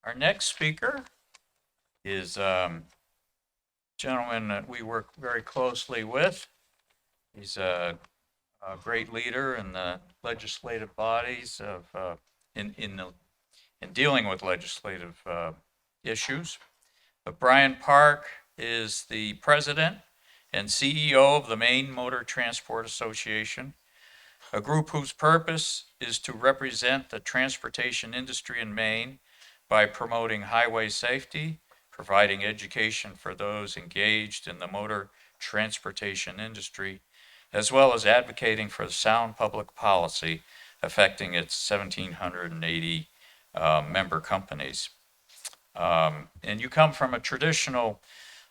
Our next speaker is a gentleman that we work very closely with. He's a great leader in the legislative bodies in dealing with legislative issues. But Brian Parke is the president and CEO of the Maine Motor Transport Association, a group whose purpose is to represent the transportation industry in Maine by promoting highway safety, providing education for those engaged in the motor transportation industry, as well as advocating for sound public policy affecting its 1,780 member companies. And you come from a traditional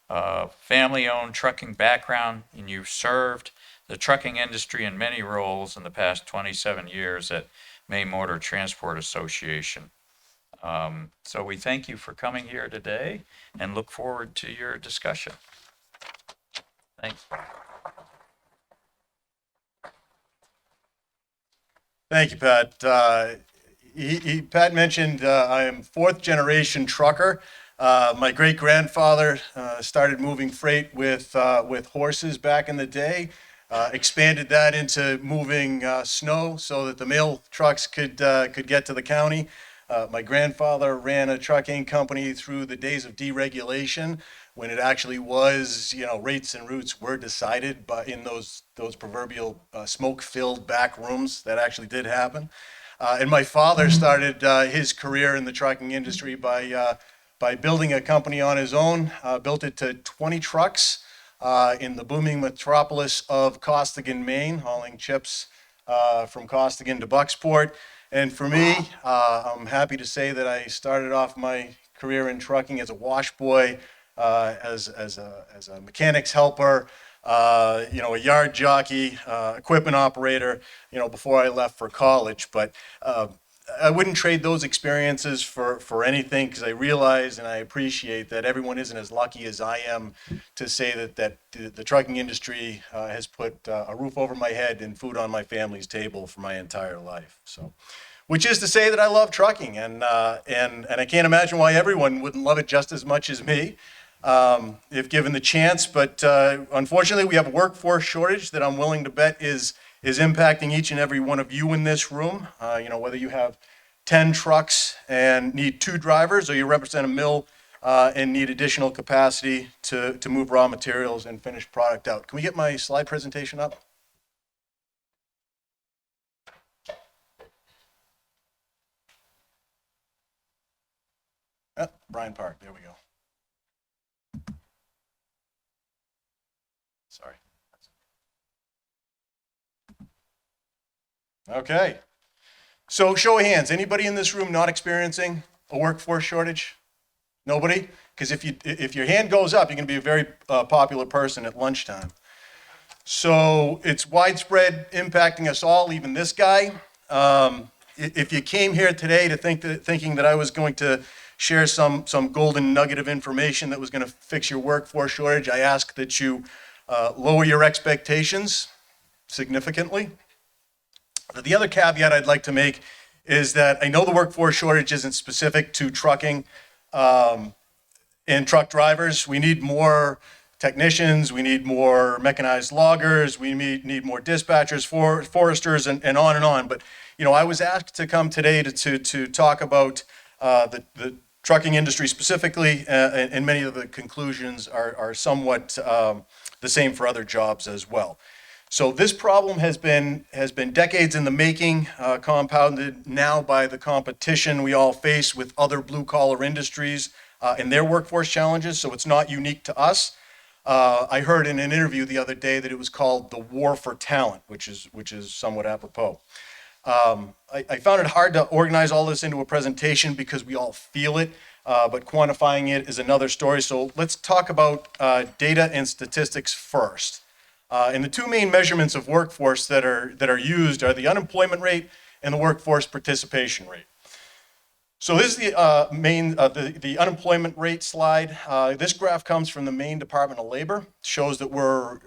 family-owned trucking background, and you've served the trucking industry in many roles in the past 27 years at Maine Motor Transport Association. So we thank you for coming here today and look forward to your discussion. Thanks. Thank you, Pat. Pat mentioned I am fourth generation trucker. My great grandfather started moving freight with horses back in the day. Expanded that into moving snow so that the mail trucks could get to the county. My grandfather ran a trucking company through the days of deregulation, when it actually was, rates and routes were decided in those proverbial smoke-filled back rooms. That actually did happen. And my father started his career in the trucking industry by building a company on his own. Built it to 20 trucks in the booming metropolis of Costigan, Maine, hauling chips from Costigan to Bucksport. And for me, I'm happy to say that I started off my career in trucking as a wash boy, as a mechanic's helper, a yard jockey, equipment operator, before I left for college. But I wouldn't trade those experiences for anything, because I realize and I appreciate that everyone isn't as lucky as I am to say that the trucking industry has put a roof over my head and food on my family's table for my entire life. So, which is to say that I love trucking, and I can't imagine why everyone wouldn't love it just as much as me, if given the chance. But unfortunately, we have a workforce shortage that I'm willing to bet is impacting each and every one of you in this room. Whether you have 10 trucks and need 2 drivers, or you represent a mill and need additional capacity to move raw materials and finished product out. Can we get my slide presentation up? Brian Parke, there we go. Sorry. Okay. So show of hands, anybody in this room not experiencing a workforce shortage? Nobody? Because if your hand goes up, you're going to be a very popular person at lunchtime. So it's widespread, impacting us all, even this guy. If you came here today to thinking that I was going to share some golden nugget of information that was going to fix your workforce shortage, I ask that you lower your expectations significantly. The other caveat I'd like to make is that I know the workforce shortage isn't specific to trucking and truck drivers. We need more technicians, we need more mechanized loggers, we need more dispatchers, foresters, and on and on. But I was asked to come today to talk about the trucking industry specifically, and many of the conclusions are somewhat the same for other jobs as well. So this problem has been decades in the making, compounded now by the competition we all face with other blue-collar industries and their workforce challenges. So it's not unique to us. I heard in an interview the other day that it was called the war for talent, which is somewhat apropos. I found it hard to organize all this into a presentation because we all feel it, but quantifying it is another story. So let's talk about data and statistics first. And the 2 main measurements of workforce that are used are the unemployment rate and the workforce participation rate. So this is the unemployment rate slide. This graph comes from the Maine Department of Labor. Shows that we're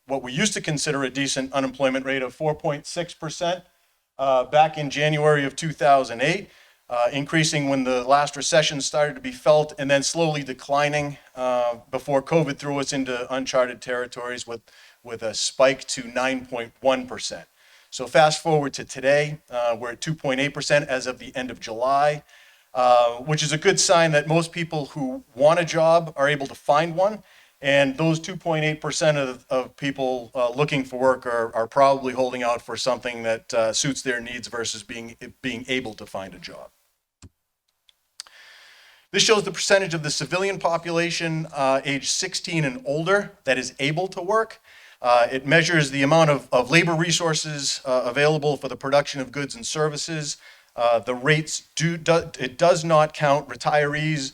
what we used to consider a decent unemployment rate of 4.6% back in January of 2008. increasing when the last recession started to be felt, and then slowly declining before COVID threw us into uncharted territories with a spike to 9.1%. So fast forward to today, we're at 2.8% as of the end of July, which is a good sign that most people who want a job are able to find one. And those 2.8% of people looking for work are probably holding out for something that suits their needs versus being able to find a job. This shows the percentage of the civilian population age 16 and older that is able to work. It measures the amount of labor resources available for the production of goods and services. The rates it does not count retirees,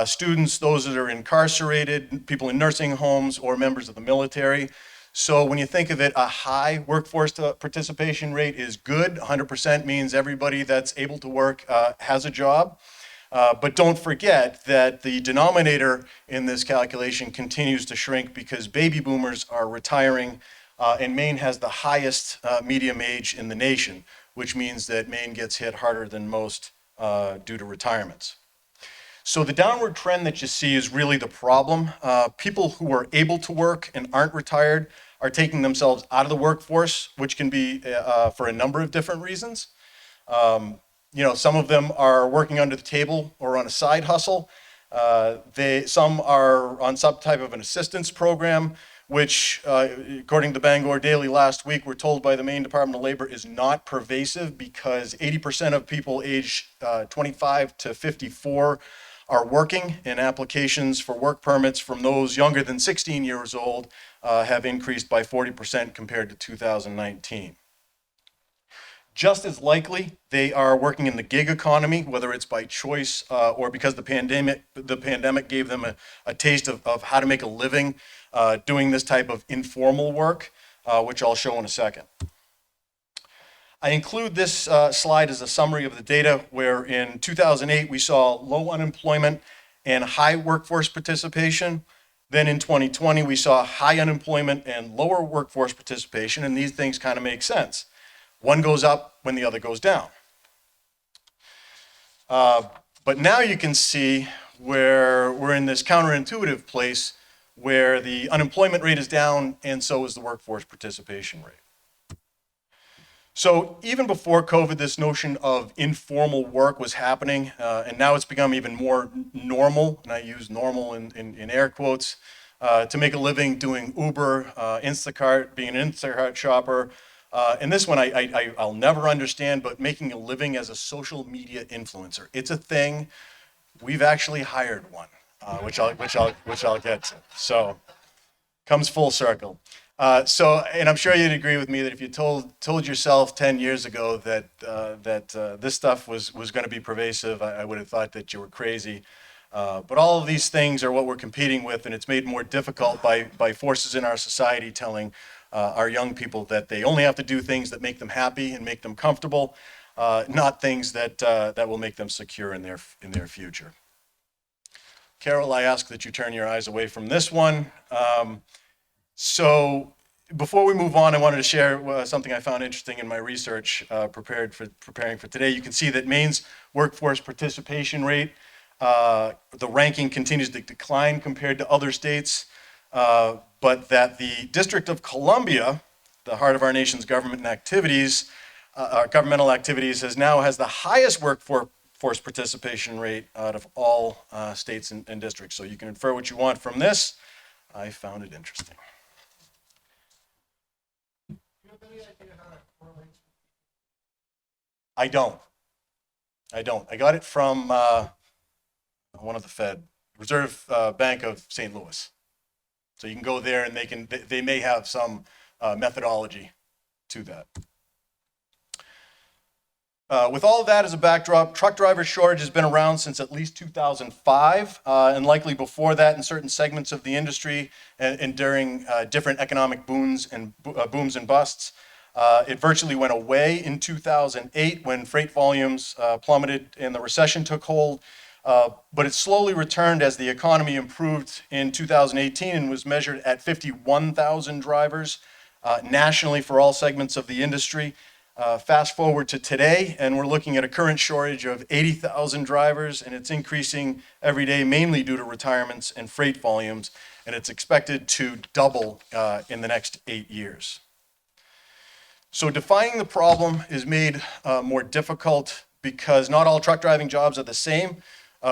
students, those that are incarcerated, people in nursing homes, or members of the military. So when you think of it, a high workforce participation rate is good. 100% means everybody that's able to work has a job. But don't forget that the denominator in this calculation continues to shrink because baby boomers are retiring, and Maine has the highest median age in the nation, which means that Maine gets hit harder than most due to retirements. So the downward trend that you see is really the problem. People who are able to work and aren't retired are taking themselves out of the workforce, which can be for a number of different reasons. Some of them are working under the table or on a side hustle. Some are on some type of an assistance program, which, according to Bangor Daily last week, we're told by the Maine Department of Labor is not pervasive because 80% of people aged 25 to 54 are working, and applications for work permits from those younger than 16 years old have increased by 40% compared to 2019. Just as likely, they are working in the gig economy, whether it's by choice or because the pandemic gave them a taste of how to make a living doing this type of informal work, which I'll show in a second. I include this slide as a summary of the data where in 2008 we saw low unemployment and high workforce participation. Then in 2020 we saw high unemployment and lower workforce participation, and these things kind of make sense. One goes up when the other goes down. But now you can see where we're in this counterintuitive place where the unemployment rate is down and so is the workforce participation rate. So even before COVID, this notion of informal work was happening, and now it's become even more normal, and I use normal in air quotes, to make a living doing Uber, Instacart, being an Instacart shopper. And this one I'll never understand, but making a living as a social media influencer. It's a thing. We've actually hired one, which I'll get to. So comes full circle. And I'm sure you'd agree with me that if you told yourself 10 years ago that this stuff was going to be pervasive, I would have thought that you were crazy. But all of these things are what we're competing with, and it's made more difficult by forces in our society telling our young people that they only have to do things that make them happy and make them comfortable, not things that will make them secure in their future. Carol, I ask that you turn your eyes away from this one. So before we move on, I wanted to share something I found interesting in my research preparing for today. You can see that Maine's workforce participation rate, the ranking continues to decline compared to other states, but that the District of Columbia, the heart of our nation's governmental activities, has the highest workforce participation rate out of all states and districts. So you can infer what you want from this. I found it interesting. I don't. I got it from one of the Fed, Reserve Bank of St. Louis. So you can go there and they may have some methodology to that. With all of that as a backdrop, truck driver shortage has been around since at least 2005, and likely before that in certain segments of the industry and during different economic booms and busts. It virtually went away in 2008 when freight volumes plummeted and the recession took hold, but it slowly returned as the economy improved in 2018 and was measured at 51,000 drivers nationally for all segments of the industry. Fast forward to today, and we're looking at a current shortage of 80,000 drivers, and it's increasing every day, mainly due to retirements and freight volumes, and it's expected to double in the next 8 years. So defining the problem is made more difficult because not all truck driving jobs are the same,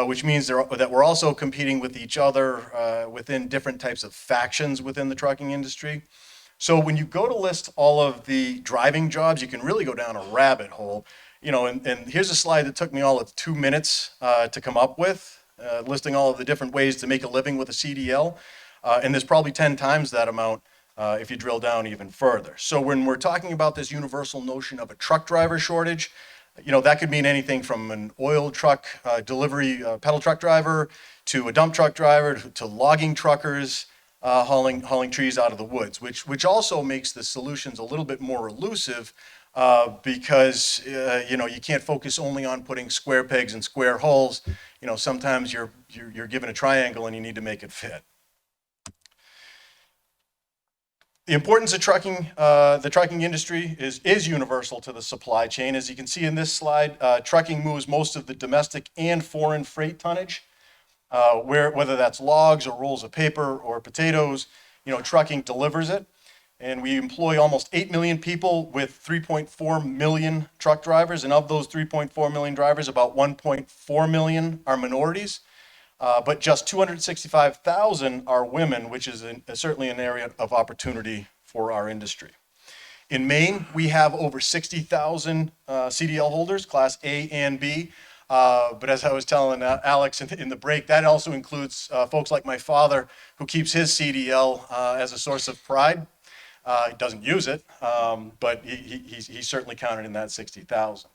which means that we're also competing with each other within different types of factions within the trucking industry. So when you go to list all of the driving jobs, you can really go down a rabbit hole. And here's a slide that took me all of 2 minutes to come up with, listing all of the different ways to make a living with a CDL. And there's probably 10 times that amount if you drill down even further. So when we're talking about this universal notion of a truck driver shortage, that could mean anything from an oil truck delivery pedal truck driver to a dump truck driver to logging truckers hauling trees out of the woods, which also makes the solutions a little bit more elusive because you can't focus only on putting square pegs in square holes. Sometimes you're given a triangle and you need to make it fit. The importance of trucking, the trucking industry is universal to the supply chain. As you can see in this slide, trucking moves most of the domestic and foreign freight tonnage, whether that's logs or rolls of paper or potatoes, trucking delivers it. And we employ almost 8 million people with 3.4 million truck drivers. And of those 3.4 million drivers, about 1.4 million are minorities. But just 265,000 are women, which is certainly an area of opportunity for our industry. In Maine, we have over 60,000 CDL holders, Class A and B. But as I was telling Alex in the break, that also includes folks like my father, who keeps his CDL as a source of pride. He doesn't use it, but he's certainly counted in that 60,000.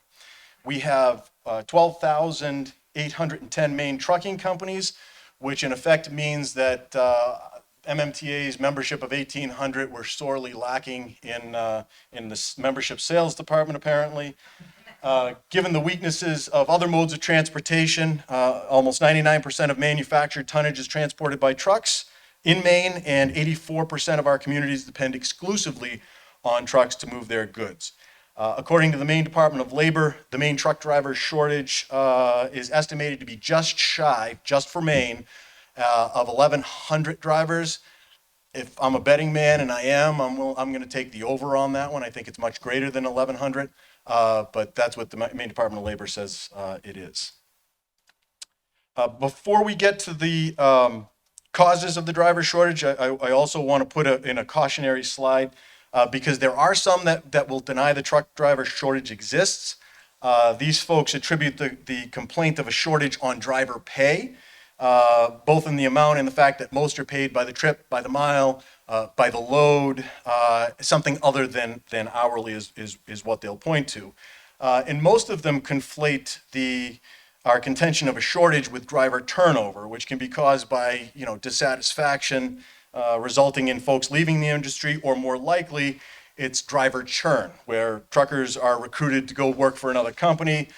We have 12,810 Maine trucking companies, which in effect means that MMTA's membership of 1,800 were sorely lacking in the membership sales department, apparently. Given the weaknesses of other modes of transportation, almost 99% of manufactured tonnage is transported by trucks in Maine, and 84% of our communities depend exclusively on trucks to move their goods. According to the Maine Department of Labor, the Maine truck driver shortage is estimated to be just shy, just for Maine, of 1,100 drivers. If I'm a betting man, and I'm going to take the over on that one. I think it's much greater than 1,100, but that's what the Maine Department of Labor says it is. Before we get to the causes of the driver shortage, I also want to put in a cautionary slide because there are some that will deny the truck driver shortage exists. These folks attribute the complaint of a shortage on driver pay, both in the amount and the fact that most are paid by the trip, by the mile, by the load. Something other than hourly is what they'll point to. And most of them conflate our contention of a shortage with driver turnover, which can be caused by dissatisfaction resulting in folks leaving the industry, or more likely, it's driver churn, where truckers are recruited to go work for another company,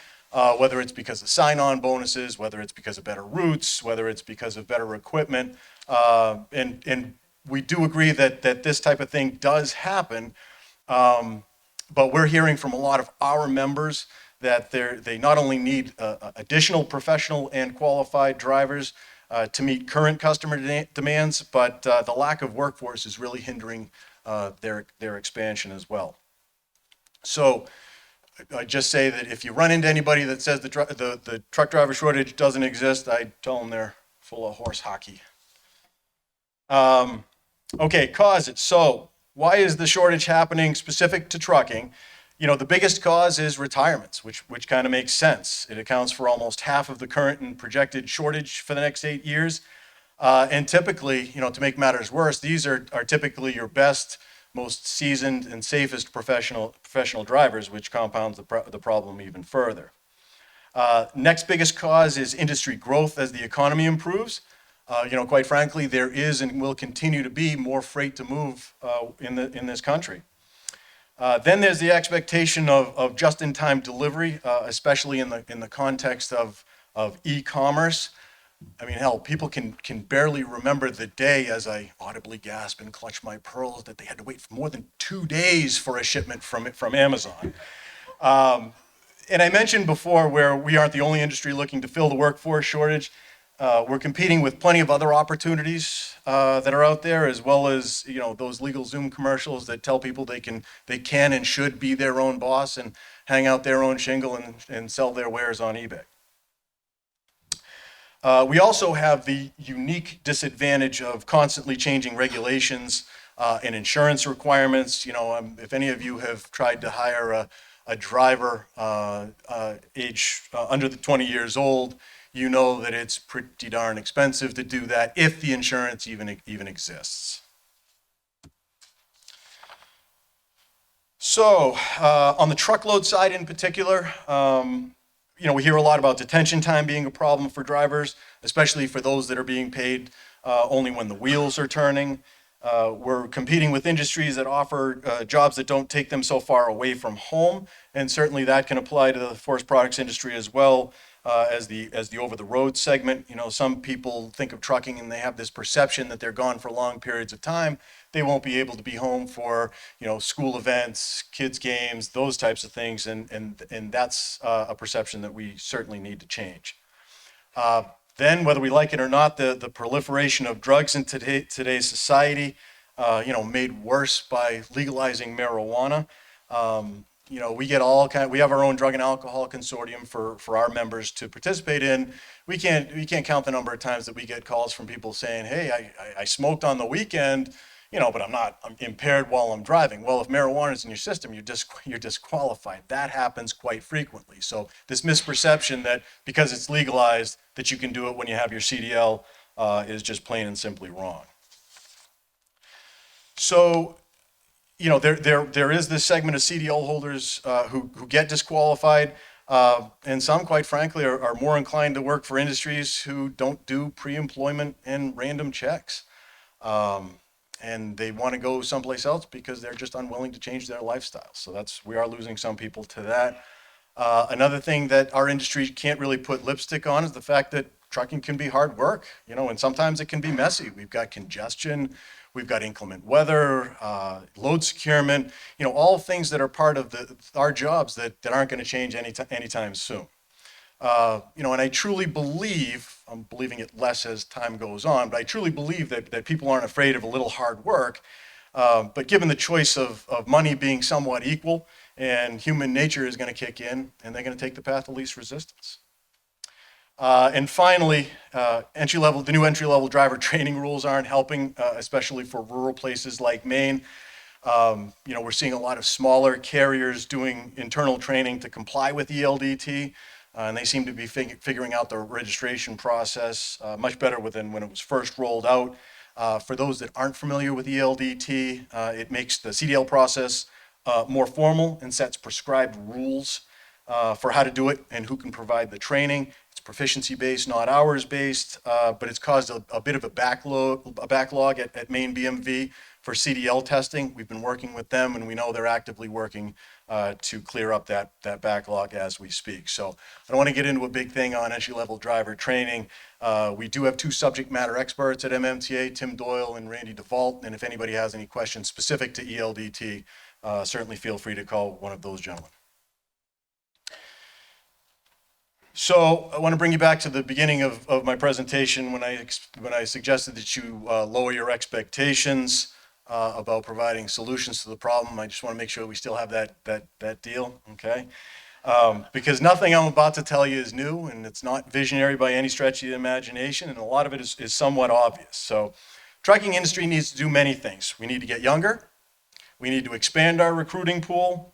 whether it's because of sign-on bonuses, whether it's because of better routes, whether it's because of better equipment. And we do agree that this type of thing does happen, but we're hearing from a lot of our members that they not only need additional professional and qualified drivers to meet current customer demands, but the lack of workforce is really hindering their expansion as well. So I just say that if you run into anybody that says the truck driver shortage doesn't exist, I tell them they're full of horse hockey. Okay, causes. So why is the shortage happening specific to trucking? The biggest cause is retirements, which kind of makes sense. It accounts for almost half of the current and projected shortage for the next 8 years. And typically, to make matters worse, these are typically your best, most seasoned and safest professional drivers, which compounds the problem even further. Next biggest cause is industry growth as the economy improves. Quite frankly, there is and will continue to be more freight to move in this country. Then there's the expectation of just-in-time delivery, especially in the context of e-commerce. I mean, hell, people can barely remember the day as I audibly gasp and clutch my pearls that they had to wait for more than 2 days for a shipment from Amazon. And I mentioned before where we aren't the only industry looking to fill the workforce shortage. We're competing with plenty of other opportunities that are out there, as well as those legal Zoom commercials that tell people they can and should be their own boss and hang out their own shingle and sell their wares on eBay. We also have the unique disadvantage of constantly changing regulations and insurance requirements. If any of you have tried to hire a driver age under the 20 years old, you know that it's pretty darn expensive to do that if the insurance even exists. So on the truckload side in particular, we hear a lot about detention time being a problem for drivers, especially for those that are being paid only when the wheels are turning. We're competing with industries that offer jobs that don't take them so far away from home, and certainly that can apply to the forest products industry as well as the over-the-road segment. Some people think of trucking and they have this perception that they're gone for long periods of time. They won't be able to be home for school events, kids' games, those types of things, and that's a perception that we certainly need to change. Then, whether we like it or not, the proliferation of drugs in today's society, made worse by legalizing marijuana. We have our own drug and alcohol consortium for our members to participate in. We can't count the number of times that we get calls from people saying, "Hey, I smoked on the weekend, but I'm impaired while I'm driving." Well, if marijuana is in your system, you're disqualified. That happens quite frequently. So this misperception that because it's legalized that you can do it when you have your CDL is just plain and simply wrong. So, there is this segment of CDL holders who get disqualified, and some, quite frankly, are more inclined to work for industries who don't do pre-employment and random checks. And they want to go someplace else because they're just unwilling to change their lifestyle. So we are losing some people to that. Another thing that our industry can't really put lipstick on is the fact that trucking can be hard work, and sometimes it can be messy. We've got congestion, we've got inclement weather, load securement, all things that are part of our jobs that aren't going to change anytime soon. And I truly believe, I'm believing it less as time goes on, but I truly believe that people aren't afraid of a little hard work. But given the choice of money being somewhat equal, and human nature is going to kick in, and they're going to take the path of least resistance. And finally, the new entry-level driver training rules aren't helping, especially for rural places like Maine. We're seeing a lot of smaller carriers doing internal training to comply with ELDT. And they seem to be figuring out the registration process much better than when it was first rolled out. For those that aren't familiar with ELDT, it makes the CDL process more formal and sets prescribed rules for how to do it and who can provide the training. It's proficiency-based, not hours-based, but it's caused a bit of a backlog at Maine BMV for CDL testing. We've been working with them, and we know they're actively working to clear up that backlog as we speak. So I don't want to get into a big thing on entry-level driver training. We do have two subject matter experts at MMTA, Tim Doyle and Randy DeVault, and if anybody has any questions specific to ELDT, certainly feel free to call one of those gentlemen. So I want to bring you back to the beginning of my presentation when I suggested that you lower your expectations about providing solutions to the problem. I just want to make sure we still have that deal, okay? Because nothing I'm about to tell you is new, and it's not visionary by any stretch of the imagination, and a lot of it is somewhat obvious. So trucking industry needs to do many things. We need to get younger. We need to expand our recruiting pool.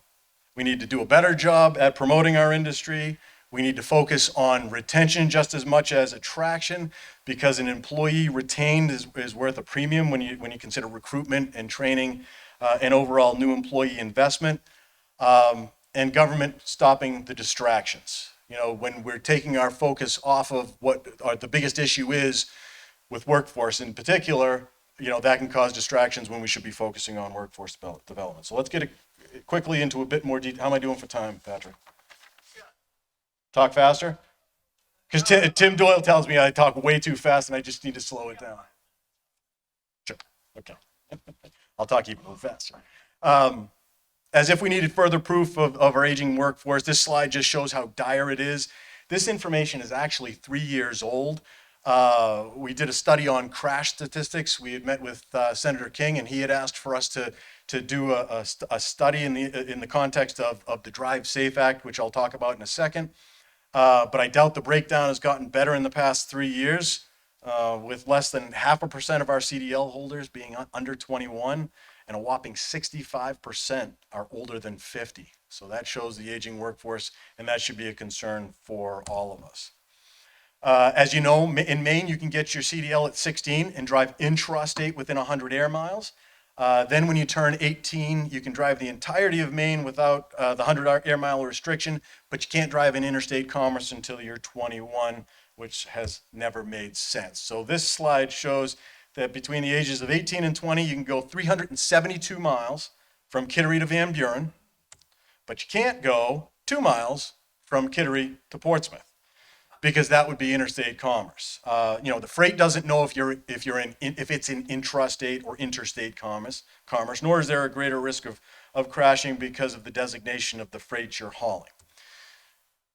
We need to do a better job at promoting our industry. We need to focus on retention just as much as attraction, because an employee retained is worth a premium when you consider recruitment and training and overall new employee investment. And government stopping the distractions. When we're taking our focus off of what the biggest issue is with workforce in particular, that can cause distractions when we should be focusing on workforce development. So let's get quickly into a bit more detail. How am I doing for time, Patrick? Talk faster? Because Tim Doyle tells me I talk way too fast and I just need to slow it down. Sure. Okay. I'll talk even more faster. As if we needed further proof of our aging workforce, this slide just shows how dire it is. This information is actually 3 years old. We did a study on crash statistics. We had met with Senator King, and he had asked for us to do a study in the context of the Drive Safe Act, which I'll talk about in a second. But I doubt the breakdown has gotten better in the past 3 years, with less than 0.5% of our CDL holders being under 21, and a whopping 65% are older than 50. So that shows the aging workforce, and that should be a concern for all of us. As you know, in Maine, you can get your CDL at 16 and drive intrastate within 100 air miles. Then when you turn 18, you can drive the entirety of Maine without the 100 air mile restriction, but you can't drive in interstate commerce until you're 21, which has never made sense. So this slide shows that between the ages of 18 and 20, you can go 372 miles from Kittery to Van Buren, but you can't go 2 miles from Kittery to Portsmouth, because that would be interstate commerce. The freight doesn't know if it's in intrastate or interstate commerce, nor is there a greater risk of crashing because of the designation of the freight you're hauling.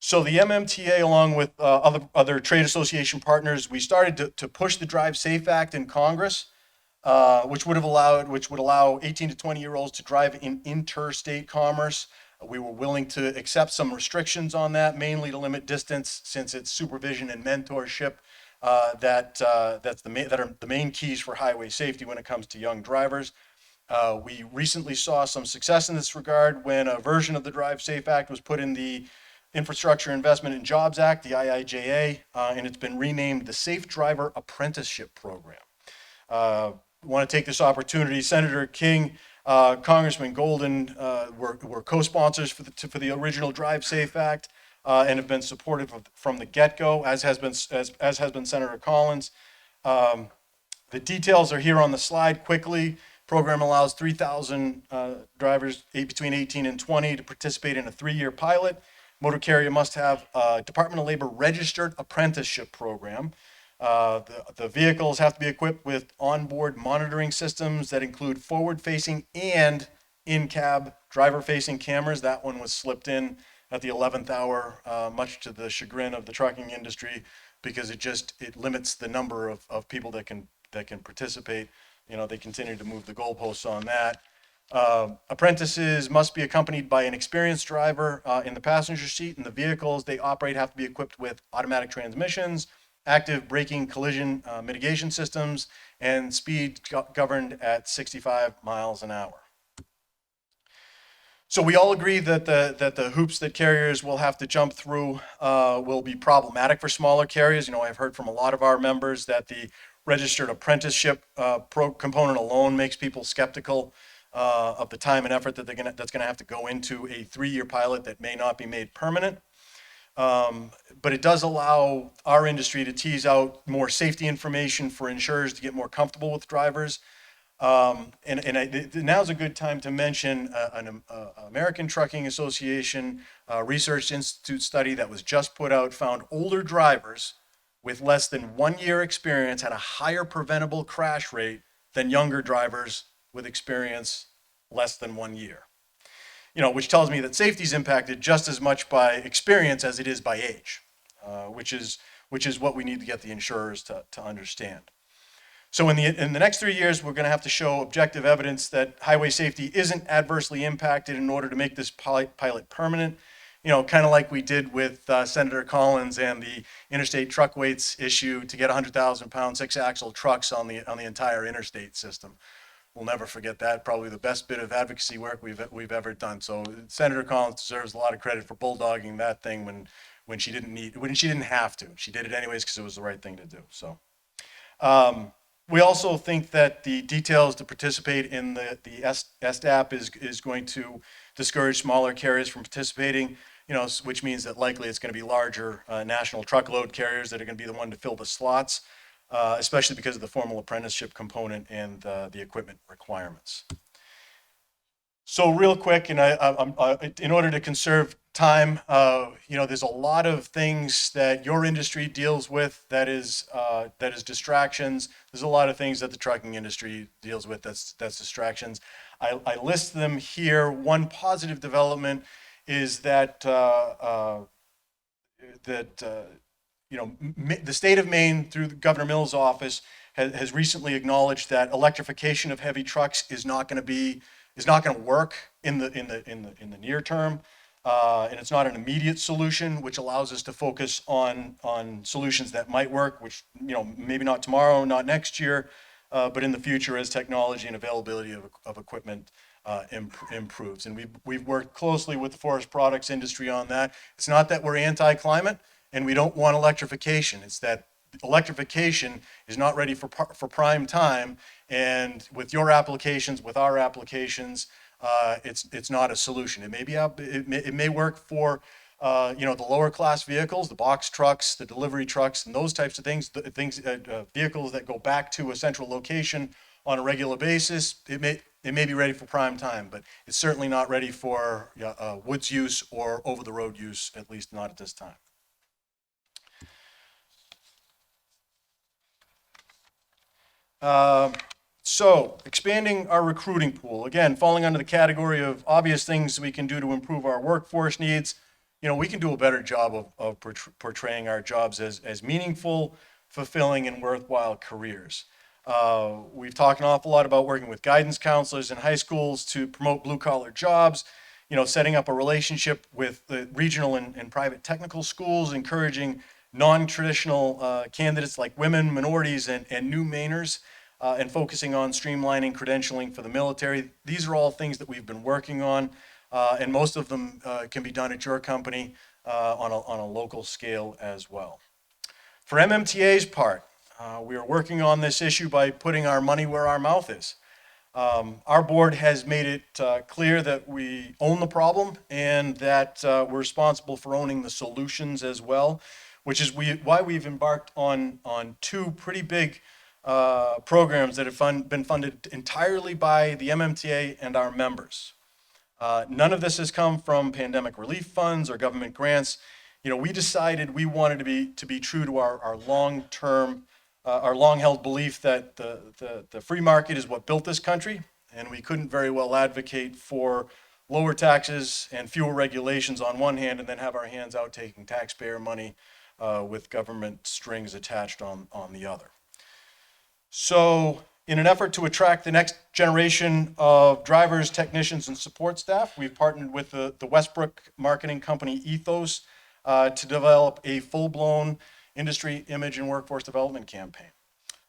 So the MMTA, along with other trade association partners, we started to push the Drive Safe Act in Congress, which would allow 18 to 20-year-olds to drive in interstate commerce. We were willing to accept some restrictions on that, mainly to limit distance, since it's supervision and mentorship that are the main keys for highway safety when it comes to young drivers. We recently saw some success in this regard when a version of the Drive Safe Act was put in the Infrastructure Investment and Jobs Act, the IIJA, and it's been renamed the Safe Driver Apprenticeship Program. I want to take this opportunity. Senator King, Congressman Golden were co-sponsors for the original Drive Safe Act and have been supportive from the get-go, as has been Senator Collins. The details are here on the slide quickly. Program allows 3,000 drivers between 18 and 20 to participate in a 3-year pilot. Motor carrier must have a Department of Labor registered apprenticeship program. The vehicles have to be equipped with onboard monitoring systems that include forward-facing and in-cab driver-facing cameras. That one was slipped in at the 11th hour, much to the chagrin of the trucking industry, because it limits the number of people that can participate. They continue to move the goalposts on that. Apprentices must be accompanied by an experienced driver in the passenger seat, and the vehicles they operate have to be equipped with automatic transmissions, active braking collision mitigation systems, and speed governed at 65 miles an hour. So we all agree that the hoops that carriers will have to jump through will be problematic for smaller carriers. I've heard from a lot of our members that the registered apprenticeship component alone makes people skeptical of the time and effort that's going to have to go into a 3-year pilot that may not be made permanent. But it does allow our industry to tease out more safety information for insurers to get more comfortable with drivers. Now's a good time to mention an American Trucking Association Research Institute study that was just put out found older drivers with less than 1 year experience had a higher preventable crash rate than younger drivers with experience less than 1 year. Which tells me that safety is impacted just as much by experience as it is by age, which is what we need to get the insurers to understand. So in the next 3 years, we're going to have to show objective evidence that highway safety isn't adversely impacted in order to make this pilot permanent. Kind of like we did with Senator Collins and the interstate truck weights issue to get 100,000-pound 6-axle trucks on the entire interstate system. We'll never forget that. Probably the best bit of advocacy work we've ever done. So Senator Collins deserves a lot of credit for bulldogging that thing when she didn't have to. She did it anyways because it was the right thing to do. So we also think that the details to participate in the SDAP is going to discourage smaller carriers from participating. Which means that likely it's going to be larger national truckload carriers that are going to be the one to fill the slots. Especially because of the formal apprenticeship component and the equipment requirements. So real quick, and in order to conserve time. There's a lot of things that your industry deals with that is distractions. There's a lot of things that the trucking industry deals with that's distractions. I list them here. One positive development is that the state of Maine, through Governor Mills' office, has recently acknowledged that electrification of heavy trucks is not going to work in the near term, and it's not an immediate solution, which allows us to focus on solutions that might work, which maybe not tomorrow, not next year, but in the future as technology and availability of equipment improves. And we've worked closely with the forest products industry on that. It's not that we're anti-climate and we don't want electrification. It's that electrification is not ready for prime time. And with your applications, with our applications, it's not a solution. It may work for the lower class vehicles, the box trucks, the delivery trucks, and those types of things. Vehicles that go back to a central location on a regular basis. It may be ready for prime time, but it's certainly not ready for woods use or over the road use, at least not at this time. So expanding our recruiting pool, again, falling under the category of obvious things we can do to improve our workforce needs. We can do a better job of portraying our jobs as meaningful, fulfilling, and worthwhile careers. We've talked an awful lot about working with guidance counselors in high schools to promote blue-collar jobs, setting up a relationship with the regional and private technical schools, encouraging non-traditional candidates like women, minorities, and new Mainers, and focusing on streamlining credentialing for the military. These are all things that we've been working on, and most of them can be done at your company on a local scale as well. For MMTA's part, we are working on this issue by putting our money where our mouth is. Our board has made it clear that we own the problem and that we're responsible for owning the solutions as well, which is why we've embarked on two pretty big programs that have been funded entirely by the MMTA and our members. None of this has come from pandemic relief funds or government grants. We decided we wanted to be true to our long-term, our long-held belief that the free market is what built this country, and we couldn't very well advocate for lower taxes and fewer regulations on one hand, and then have our hands out taking taxpayer money with government strings attached on the other. So in an effort to attract the next generation of drivers, technicians, and support staff, we've partnered with the Westbrook marketing company Ethos to develop a full-blown industry image and workforce development campaign.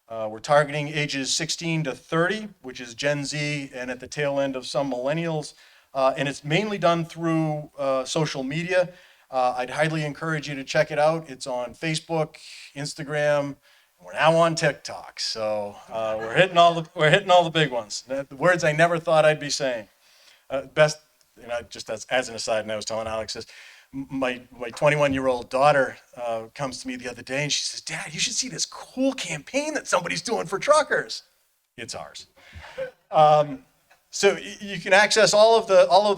We're targeting ages 16 to 30, which is Gen Z, and at the tail end of some millennials. And it's mainly done through social media. I'd highly encourage you to check it out. It's on Facebook, Instagram. We're now on TikTok, so we're hitting all the big ones. The words I never thought I'd be saying. Just as an aside, and I was telling Alex this, my 21-year-old daughter comes to me the other day and she says, "Dad, you should see this cool campaign that somebody's doing for truckers." It's ours. So you can access all of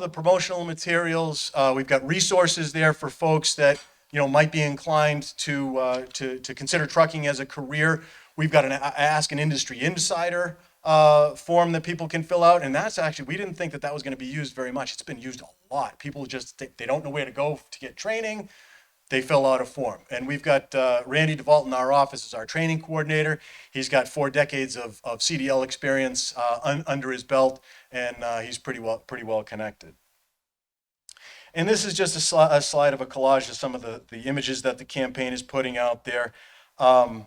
the promotional materials. We've got resources there for folks that might be inclined to consider trucking as a career. We've got an Ask an Industry Insider form that people can fill out, and that's actually, we didn't think that was going to be used very much. It's been used a lot. People just they don't know where to go to get training. They fill out a form. And we've got Randy DeVault in our office as our training coordinator. He's got 4 decades of CDL experience under his belt, and he's pretty well connected. And this is just a slide of a collage of some of the images that the campaign is putting out there. And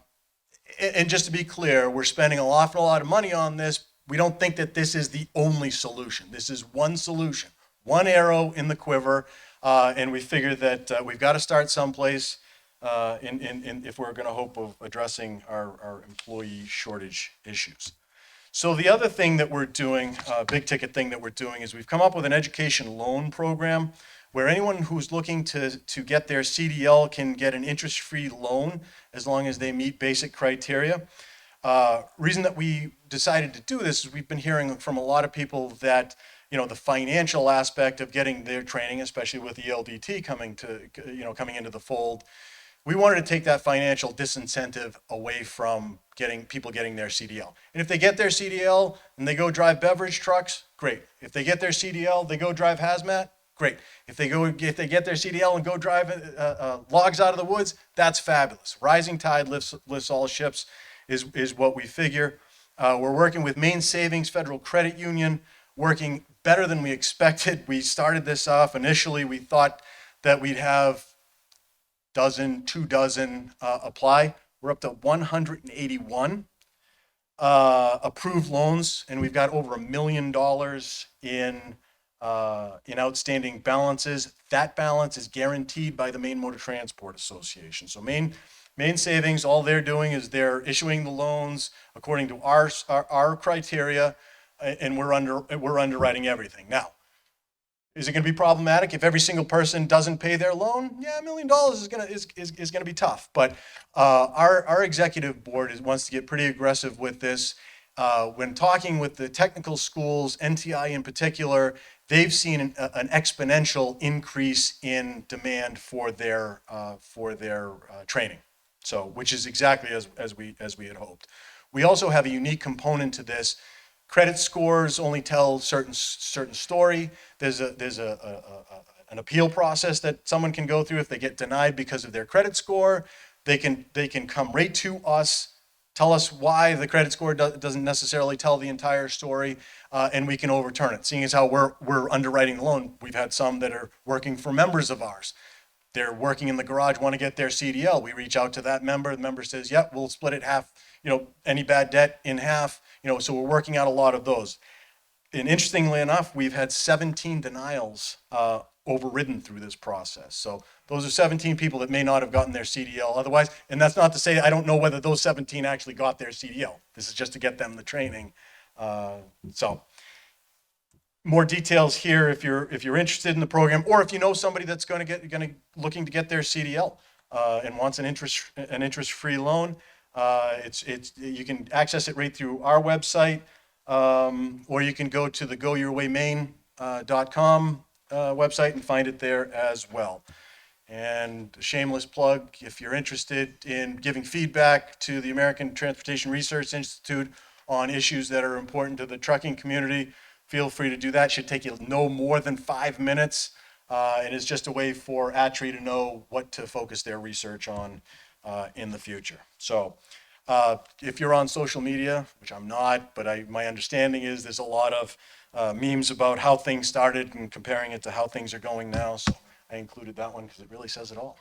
just to be clear, we're spending an awful lot of money on this. We don't think that this is the only solution. This is one solution, one arrow in the quiver, and we figure that we've got to start someplace if we're going to hope of addressing our employee shortage issues. So the other thing that we're doing, big ticket thing that we're doing, is we've come up with an education loan program where anyone who's looking to get their CDL can get an interest-free loan as long as they meet basic criteria. Reason that we decided to do this is we've been hearing from a lot of people that the financial aspect of getting their training, especially with the LDT coming into the fold. We wanted to take that financial disincentive away from people getting their CDL. And if they get their CDL and they go drive beverage trucks, great. If they get their CDL, they go drive hazmat, great. If they get their CDL and go drive logs out of the woods, that's fabulous. Rising tide lifts all ships is what we figure. We're working with Maine Savings Federal Credit Union, working better than we expected. We started this off initially. We thought that we'd have two dozen apply. We're up to 181 approved loans, and we've got over $1 million in outstanding balances. That balance is guaranteed by the Maine Motor Transport Association. So Maine Savings, all they're doing is they're issuing the loans according to our criteria, and we're underwriting everything. Now, is it going to be problematic if every single person doesn't pay their loan? Yeah, $1 million is going to be tough. But our executive board wants to get pretty aggressive with this. When talking with the technical schools, NTI in particular, they've seen an exponential increase in demand for their training. So, which is exactly as we had hoped. We also have a unique component to this. Credit scores only tell certain story. There's an appeal process that someone can go through if they get denied because of their credit score. They can come right to us, tell us why the credit score doesn't necessarily tell the entire story, and we can overturn it. Seeing as how we're underwriting the loan, we've had some that are working for members of ours. They're working in the garage, want to get their CDL. We reach out to that member. The member says, "Yep, we'll split it half. Any bad debt in half." So we're working out a lot of those. And interestingly enough, we've had 17 denials overridden through this process. So those are 17 people that may not have gotten their CDL otherwise. And that's not to say I don't know whether those 17 actually got their CDL. This is just to get them the training. So more details here if you're interested in the program, or if you know somebody that's looking to get their CDL and wants an interest-free loan. You can access it right through our website, or you can go to the goyourwaymaine.com website and find it there as well. And shameless plug, if you're interested in giving feedback to the American Transportation Research Institute on issues that are important to the trucking community, feel free to do that. It should take you no more than 5 minutes, and it's just a way for ATRI to know what to focus their research on in the future. So if you're on social media, which I'm not, but my understanding is there's a lot of memes about how things started and comparing it to how things are going now. So I included that one because it really says it all.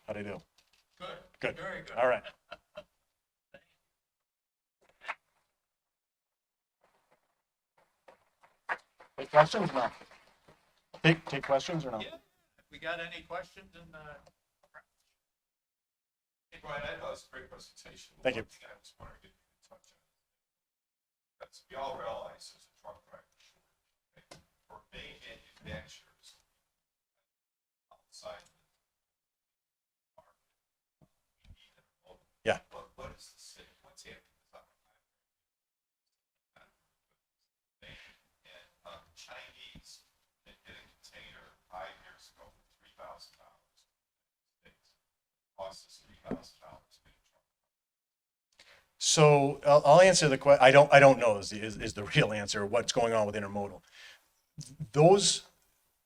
How'd I do? Good. Very good. All right. Take questions or no? Take questions or no? Yeah. We got any questions? Hey, Brian, I thought it was a great presentation. Thank you. One thing I was wondering if you could touch on. That's, we all realize there's a truck driver shortage. For Maine manufacturers outside of the market, we need a local. Yeah. What is the city? What's happening? And Chinese that did a container 5 years ago for $3,000. Cost us $3,000. So I'll answer the question. I don't know is the real answer. What's going on with intermodal? Those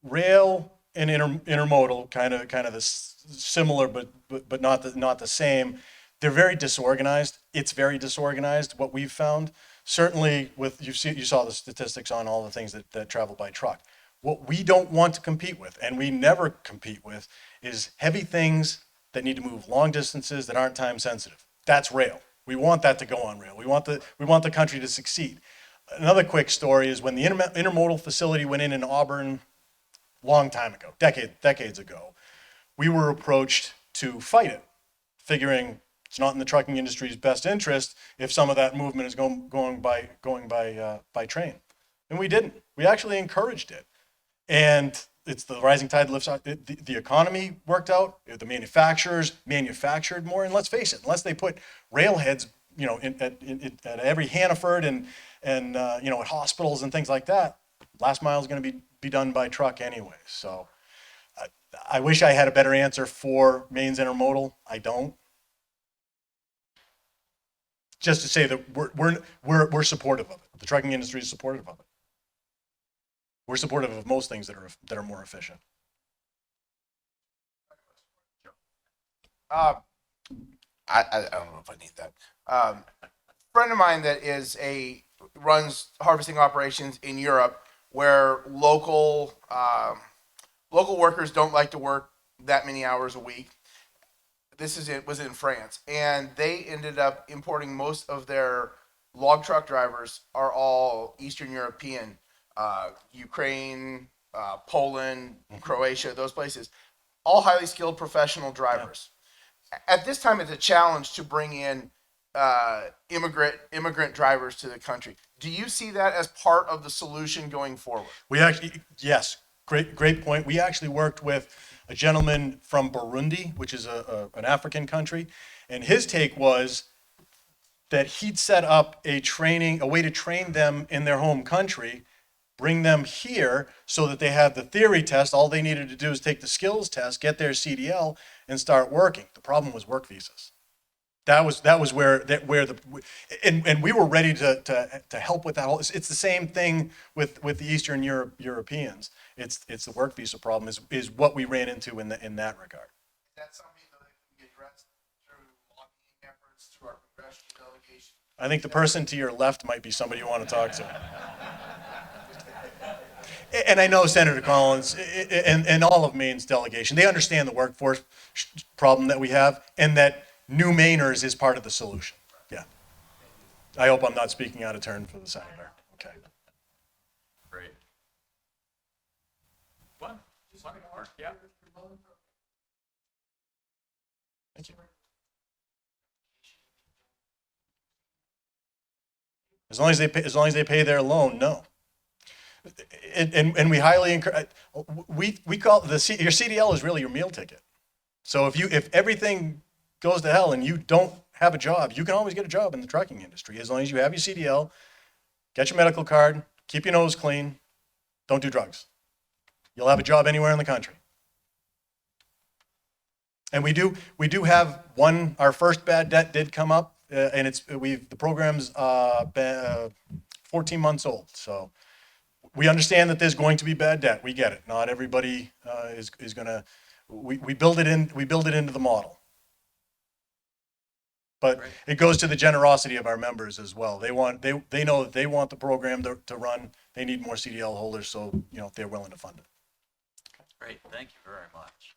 rail and intermodal kind of the similar, but not the same. They're very disorganized. It's very disorganized. What we've found, certainly with you saw the statistics on all the things that travel by truck. What we don't want to compete with, and we never compete with, is heavy things that need to move long distances that aren't time sensitive. That's rail. We want that to go on rail. We want the country to succeed. Another quick story is when the intermodal facility went in Auburn, long time ago, decades ago, we were approached to fight it, figuring it's not in the trucking industry's best interest if some of that movement is going by train, and we didn't. We actually encouraged it, and it's the rising tide lifts out. The economy worked out. The manufacturers manufactured more, and let's face it, unless they put railheads, at every Hannaford and you know, at hospitals and things like that, last mile is going to be done by truck anyway. So I wish I had a better answer for Maine's intermodal. I don't. Just to say that we're supportive of it. The trucking industry is supportive of it. We're supportive of most things that are more efficient. I don't know if I need that. Friend of mine that runs harvesting operations in Europe, where local workers don't like to work that many hours a week. Was in France, and they ended up importing most of their log truck drivers are all Eastern European, Ukraine, Poland, Croatia, those places, all highly skilled professional drivers. At this time, it's a challenge to bring in immigrant drivers to the country. Do you see that as part of the solution going forward? We actually, yes, great point. We actually worked with a gentleman from Burundi, which is an African country, and his take was that he'd set up a way to train them in their home country, bring them here so that they had the theory test. All they needed to do is take the skills test, get their CDL, and start working. The problem was work visas. That was where we were ready to help with that whole. It's the same thing with the Eastern Europeans. It's the work visa problem is what we ran into in that regard. Is that something that can be addressed through lobbying efforts, through our congressional delegation? I think the person to your left might be somebody you want to talk to. And I know Senator Collins and all of Maine's delegation, they understand the workforce problem that we have, and that new Mainers is part of the solution. Yeah. I hope I'm not speaking out of turn for the senator. Okay. Great. One more, yeah. Thank you. As long as they pay their loan, no. And we highly encourage. We call your CDL is really your meal ticket. So if everything goes to hell and you don't have a job, you can always get a job in the trucking industry as long as you have your CDL, get your medical card, keep your nose clean, don't do drugs. You'll have a job anywhere in the country. And we do have one. Our first bad debt did come up, and the program's 14 months old. So we understand that there's going to be bad debt. We get it. Not everybody is gonna. We build it in. We build it into the model. But it goes to the generosity of our members as well. They know that they want the program to run. They need more CDL holders, so they're willing to fund it. Great, thank you very much.